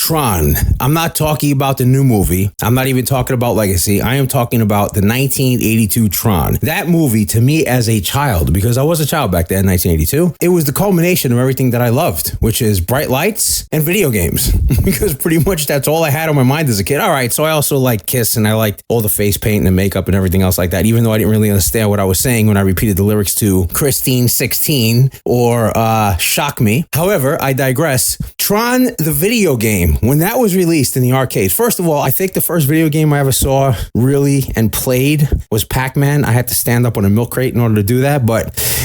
Tron. I'm not talking about the new movie. I'm not even talking about Legacy. I am talking about the 1982 Tron. That movie, to me as a child, because I was a child back then in 1982, it was the culmination of everything that I loved, which is bright lights and video games. Because pretty much that's all I had on my mind as a kid. All right, so I also liked Kiss and I liked all the face paint and the makeup and everything else like that, even though I didn't really understand what I was saying when I repeated the lyrics to Christine 16 or Shock Me. However, I digress. Tron, the video game, when that was released in the arcades, first of all, I think the first video game I ever saw really and played was Pac-Man. I had to stand up on a milk crate in order to do that.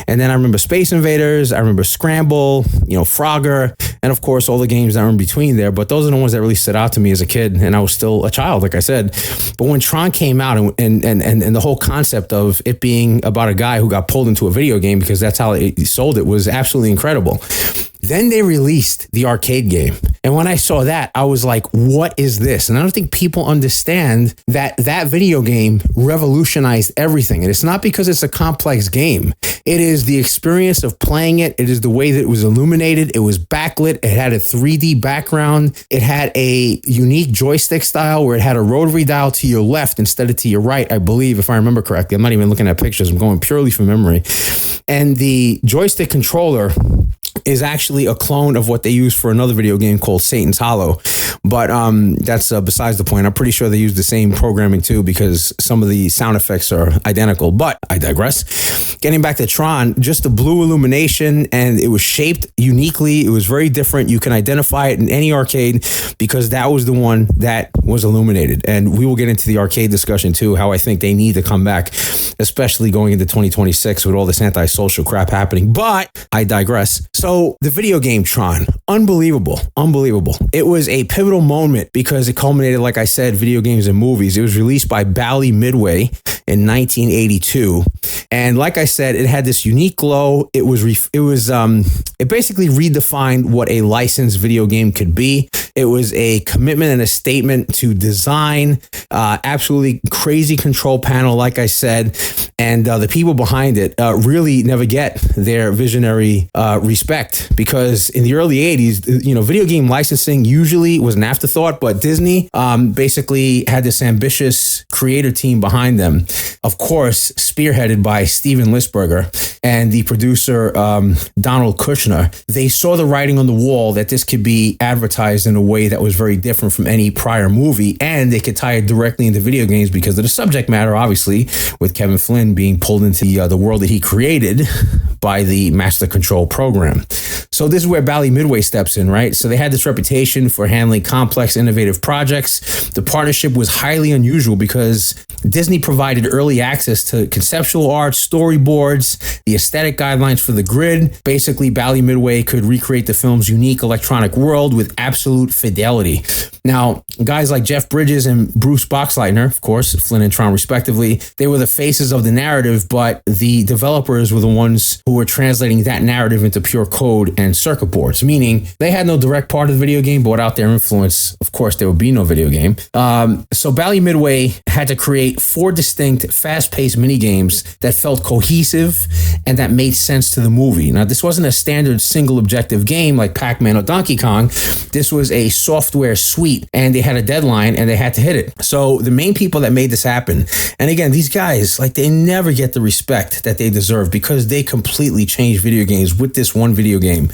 And then I remember Space Invaders, I remember Scramble, Frogger, and of course all the games that were in between there. But those are the ones that really stood out to me as a kid, and I was still a child, like I said. But when Tron came out and the whole concept of it being about a guy who got pulled into a video game because that's how it sold it was absolutely incredible. Then they released the arcade game. And when I saw that, I was like, what is this? And I don't think people understand that that video game revolutionized everything. And it's not because it's a complex game. It is the experience of playing it. It is the way that it was illuminated. It was backlit. It had a 3D background. It had a unique joystick style where it had a rotary dial to your left instead of to your right, I believe, if I remember correctly. I'm not even looking at pictures. I'm going purely from memory. And the joystick controller is actually a clone of what they use for another video game called Satan's Hollow. But that's besides the point. I'm pretty sure they use the same programming too, because some of the sound effects are identical, but I digress. Getting back to Tron, just the blue illumination, and it was shaped uniquely. It was very different. You can identify it in any arcade because that was the one that was illuminated. And we will get into the arcade discussion too, how I think they need to come back, especially going into 2026 with all this antisocial crap happening. But I digress. So the video game Tron, unbelievable. It was a pivotal moment because it culminated, like I said, video games and movies. It was released by Bally Midway in 1982. And like I said, it had this unique glow. It basically redefined what a licensed video game could be. It was a commitment and a statement to design, absolutely crazy control panel, like I said, and the people behind it really never get their visionary respect, because in the early 80s, video game licensing usually was an afterthought, but Disney basically had this ambitious creator team behind them, of course, spearheaded by Steven Lisberger and the producer Donald Kushner. They saw the writing on the wall that this could be advertised in a way that was very different from any prior movie, and they could tie it directly into video games because of the subject matter, obviously, with Kevin Flynn being pulled into the world that he created by the Master Control program. So this is where Bally Midway steps in, right? So they had this reputation for handling complex, innovative projects. The partnership was highly unusual because Disney provided early access to conceptual art, storyboards, the aesthetic guidelines for the grid. Basically, Bally Midway could recreate the film's unique electronic world with absolute fidelity. Now, guys like Jeff Bridges and Bruce Boxleitner, of course, Flynn and Tron respectively, they were the faces of the narrative, but the developers were the ones who were translating that narrative into pure code and circuit boards, meaning they had no direct part of the video game, but without their influence, of course, there would be no video game. So Bally Midway had to create 4 distinct, fast-paced mini-games that felt cohesive and that made sense to the movie. Now, this wasn't a standard single-objective game like Pac-Man or Donkey Kong. This was a software suite, and they had a deadline, and they had to hit it. So the main people that made this happen, and again, these guys, they never get the respect that they deserve because they completely changed video games with this one video game.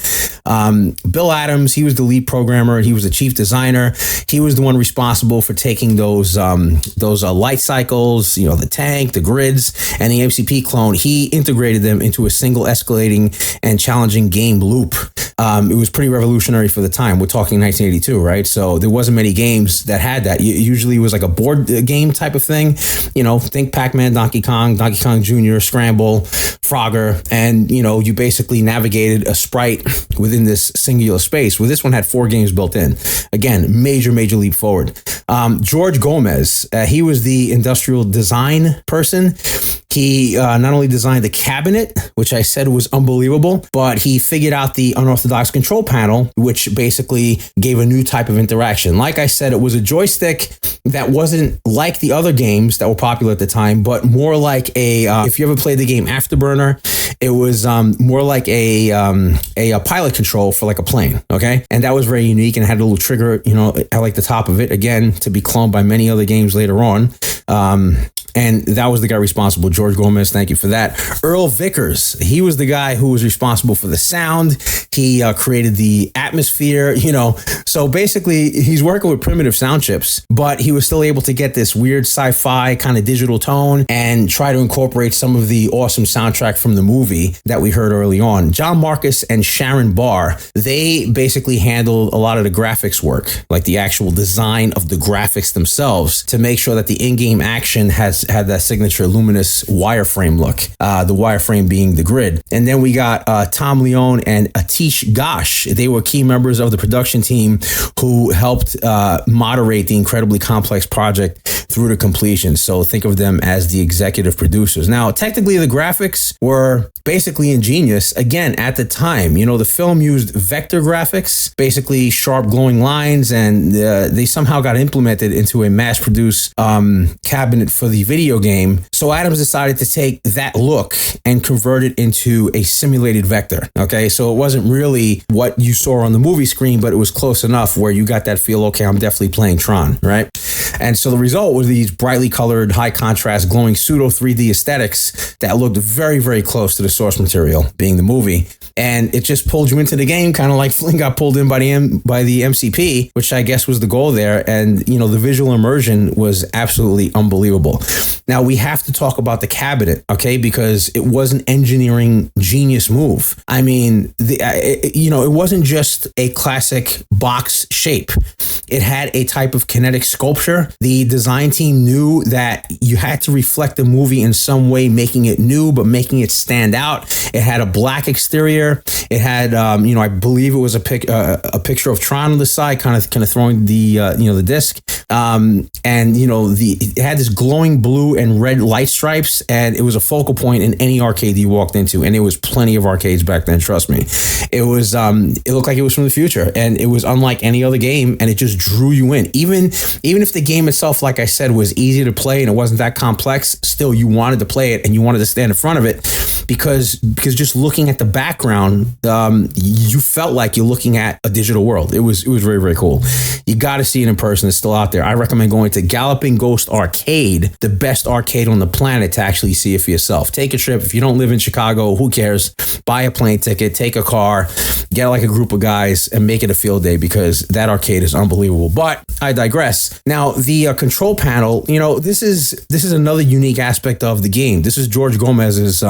Bill Adams, he was the lead programmer. He was the chief designer. He was the one responsible for taking those light cycles, the tank, the grids, and the MCP clone. He integrated them into a single escalating and challenging game loop. It was pretty revolutionary for the time. We're talking 1982, right? So there wasn't many games that had that. Usually it was like a board game type of thing. Think Pac-Man, Donkey Kong Jr., Scramble, Frogger, and you basically navigated a sprite within this singular space. Well, this one had 4 games built in. Again, major leap forward. George Gomez, he was the industrial design person. He not only designed the cabinet, which I said was unbelievable, but he figured out the unorthodox control panel, which basically gave a new type of interaction. Like I said, it was a joystick that wasn't like the other games that were popular at the time, but more like if you ever played the game Afterburner, it was more like a pilot control for like a plane, okay? And that was very unique and had a little trigger, at like the top of it, again, to be cloned by many other games later on. And that was the guy responsible, George Gomez. Thank you for that. Earl Vickers, he was the guy who was responsible for the sound. He created the atmosphere, So basically, he's working with primitive sound chips, but he was still able to get this weird sci-fi kind of digital tone and try to incorporate some of the awesome soundtrack from the movie that we heard early on. John Marcus and Sharon Barr, they basically handled a lot of the graphics work, like the actual design of the graphics themselves, to make sure that the in-game action had that signature luminous wireframe look, the wireframe being the grid. And then we got Tom Leone and Atish Ghosh. They were key members of the production team who helped moderate the incredibly complex project through to completion. So think of them as the executive producers. Now, technically, the graphics were basically ingenious. Again, at the time, the film used vector graphics, basically sharp glowing lines, and they somehow got implemented into a mass-produced cabinet for the video game. So Adams decided to take that look and convert it into a simulated vector. Okay, so it wasn't really what you saw on the movie screen, but it was close enough where you got that feel, okay, I'm definitely playing Tron, right? And so the result was these brightly colored, high contrast, glowing pseudo 3D aesthetics that looked very, very close to the source material, being the movie. And it just pulled you into the game, kind of like Flynn got pulled in by the MCP, which I guess was the goal there. And, the visual immersion was absolutely unbelievable. Now, we have to talk about the cabinet, okay, because it was an engineering genius move. I mean, it wasn't just a classic box shape. It had a type of kinetic sculpture. The design team knew that you had to reflect the movie in some way, making it new, but making it stand out. It had a black exterior. It had, I believe it was a picture of Tron on the side, kind of throwing the disc. It had this glowing blue and red light stripes, and it was a focal point in any arcade you walked into. And there was plenty of arcades back then, trust me. It was, it looked like it was from the future, and it was unlike any other game, and it just drew you in. Even if the game itself, like I said, was easy to play and it wasn't that complex, still you wanted to play it and you wanted to stand in front of it because just looking at the background, you felt like you're looking at a digital world. It was very, very cool. You got to see it in person. It's still out there. I recommend going to Galloping Ghost Arcade, the best arcade on the planet, to actually see it for yourself. Take a trip. If you don't live in Chicago, who cares? Buy a plane ticket, take a car, get like a group of guys and make it a field day, because that arcade is unbelievable. But I digress. Now, the control panel, this is another unique aspect of the game. This is George Gomez's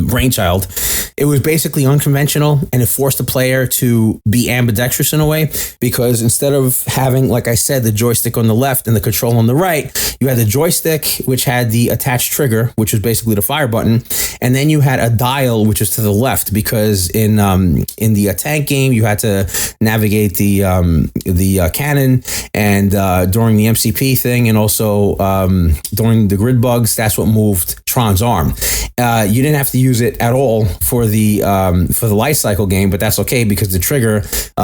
brainchild. It was basically unconventional, and it forced the player to be ambidextrous in a way, because instead of having, like I said, the joystick on the left and the control on the right, you had the joystick, which had the attached trigger, which was basically the fire button, and then you had a dial, which is to the left, because in the tank game, you had to navigate the cannon, and during the MCP thing, and also during the grid bugs, that's what moved Tron's arm. You didn't have to use it at all for the life cycle game, but that's okay, because the trigger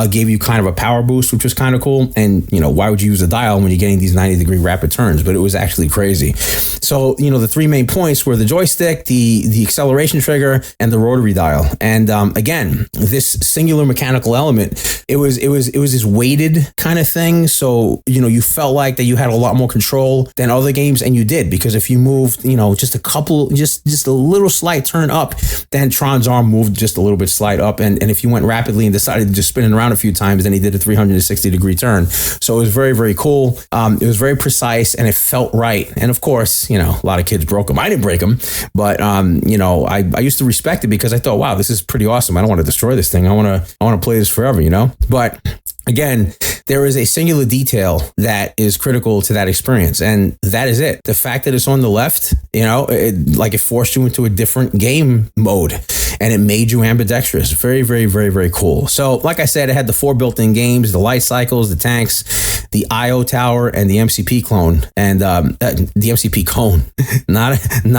gave you kind of a power boost, which was kind of cool. And why would you use a dial when you're getting these 90-degree rapid turns? But it was actually crazy. So the three main points were the joystick, the acceleration trigger, and the rotary dial. And again, this singular mechanical element, it was this weighted kind of thing. So you felt like that you had a lot more control than other games, and you did, because if you moved just a little slight turn up, then Tron's arm moved just a little bit slight up, and if you went rapidly and decided to just spin it around a few times, then he did a 360-degree turn. So it was very, very cool. It was very precise, and it felt right. And of course, a lot of kids broke them. I didn't break them, but I used to respect it, because I thought, wow, this is pretty awesome. I don't want to destroy this thing. I want to play this forever, But again, there is a singular detail that is critical to that experience, and that is it. The fact that it's on the left, it forced you into a different game mode, and it made you ambidextrous. Very, very, very, very cool. So, like I said, it had the 4 built-in games: the light cycles, the tanks, the IO tower, and the MCP clone. And the MCP clone, not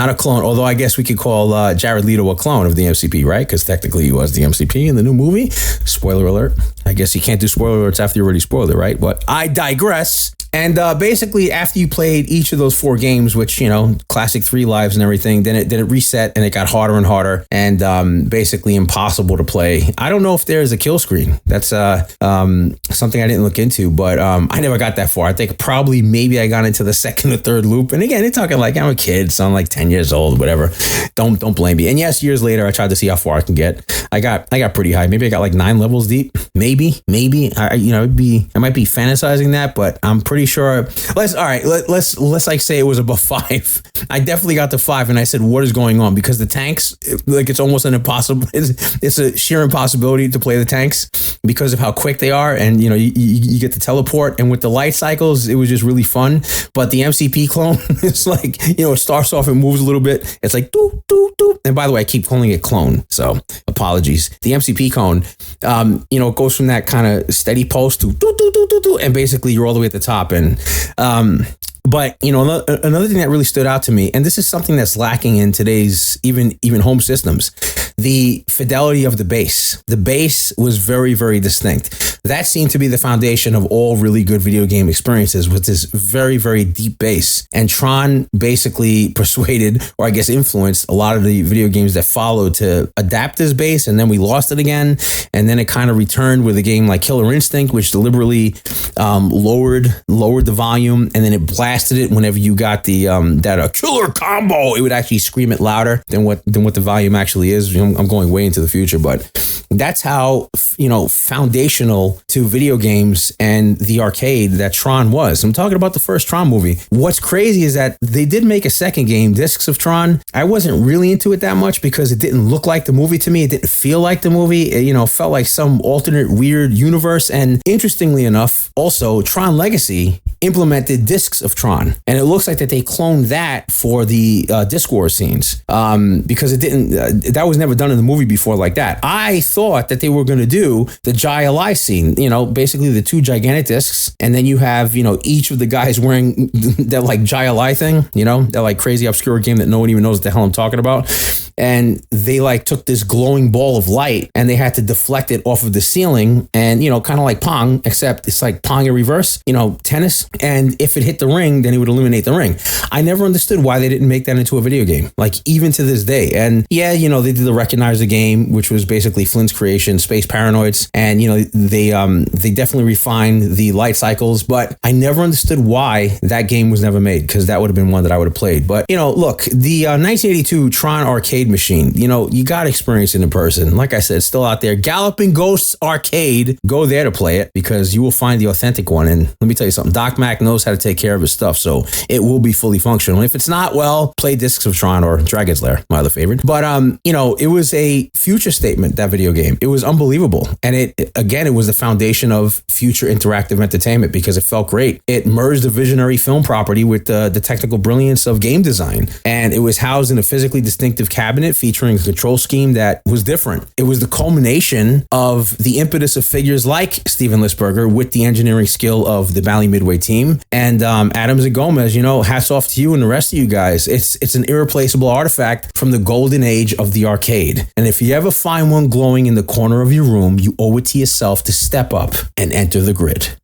a clone. Although I guess we could call Jared Leto a clone of the MCP, right? Because technically he was the MCP in the new movie. Spoiler alert. I guess you can't do spoiler alerts after you already spoiled it, right? But I digress. And basically, after you played each of those 4 games, which, classic 3 lives and everything, then it reset and it got harder and harder and basically impossible to play. I don't know if there's a kill screen. That's something I didn't look into, but I never got that far. I think maybe I got into the 2nd or 3rd loop. And again, they're talking like I'm a kid, so I'm like 10 years old, whatever. Don't blame me. And yes, years later, I tried to see how far I can get. I got pretty high. Maybe I got like 9 levels deep. Maybe. I might be fantasizing that, but I'm pretty sure. Let's like say it was above 5. I definitely got to 5, and I said, "What is going on?" Because the tanks, like it's almost an impossible. It's a sheer impossibility to play the tanks because of how quick they are, and you get to teleport. And with the light cycles, it was just really fun. But the MCP clone, it's like it starts off and moves a little bit. It's like doop doop doop. And by the way, I keep calling it clone, so apologies. The MCP clone, it goes from that kind of steady pulse to doop doop doop doop doop, and basically you're all the way at the top. And but another thing that really stood out to me, and this is something that's lacking in today's even home systems, the fidelity of the bass. The bass was very, very distinct. That seemed to be the foundation of all really good video game experiences, with this very, very deep bass. And Tron basically persuaded, or I guess influenced, a lot of the video games that followed to adapt this bass, and then we lost it again, and then it kind of returned with a game like Killer Instinct, which deliberately lowered the volume, and then it blasted it whenever you got the that killer combo. It would actually scream it louder than what the volume actually is. I'm going way into the future, but that's how foundational to video games and the arcade that Tron was. I'm talking about the first Tron movie. What's crazy is that they did make a second game, Discs of Tron. I wasn't really into it that much because it didn't look like the movie to me. It didn't feel like the movie. It felt like some alternate weird universe. And interestingly enough, also Tron Legacy implemented Discs of Tron, and it looks like that they cloned that for the Disc War scenes because it didn't. That was never done in the movie before like that. I thought that they were going to do the Jai scene, basically the 2 gigantic discs, and then you have each of the guys wearing that like Jai thing, that like crazy obscure game that no one even knows what the hell I'm talking about. And they like took this glowing ball of light and they had to deflect it off of the ceiling, and kind of like Pong, except it's like Pong in reverse, tennis. And if it hit the ring, then it would eliminate the ring. I never understood why they didn't make that into a video game, like even to this day. And yeah, they did the Recognize the Game, which was basically Flint's creation, Space Paranoids, and they definitely refined the light cycles. But I never understood why that game was never made, because that would have been one that I would have played. But look, the 1982 Tron arcade machine, you got to experience it in person. Like I said, it's still out there. Galloping Ghosts Arcade. Go there to play it because you will find the authentic one. And let me tell you something, Doc Mac knows how to take care of his stuff, so it will be fully functional. If it's not, well, play Discs of Tron or Dragon's Lair, my other favorite. But it was a future statement, that video game. It was unbelievable. And it was the foundation of future interactive entertainment because it felt great. It merged the visionary film property with the technical brilliance of game design. And it was housed in a physically distinctive cabinet featuring a control scheme that was different. It was the culmination of the impetus of figures like Steven Lisberger with the engineering skill of the Bally Midway team. And Adams and Gomez, hats off to you and the rest of you guys. It's an irreplaceable artifact from the golden age of the arcade. And if you ever find one glowing in the corner of your room, you owe it to yourself to step up and enter the grid.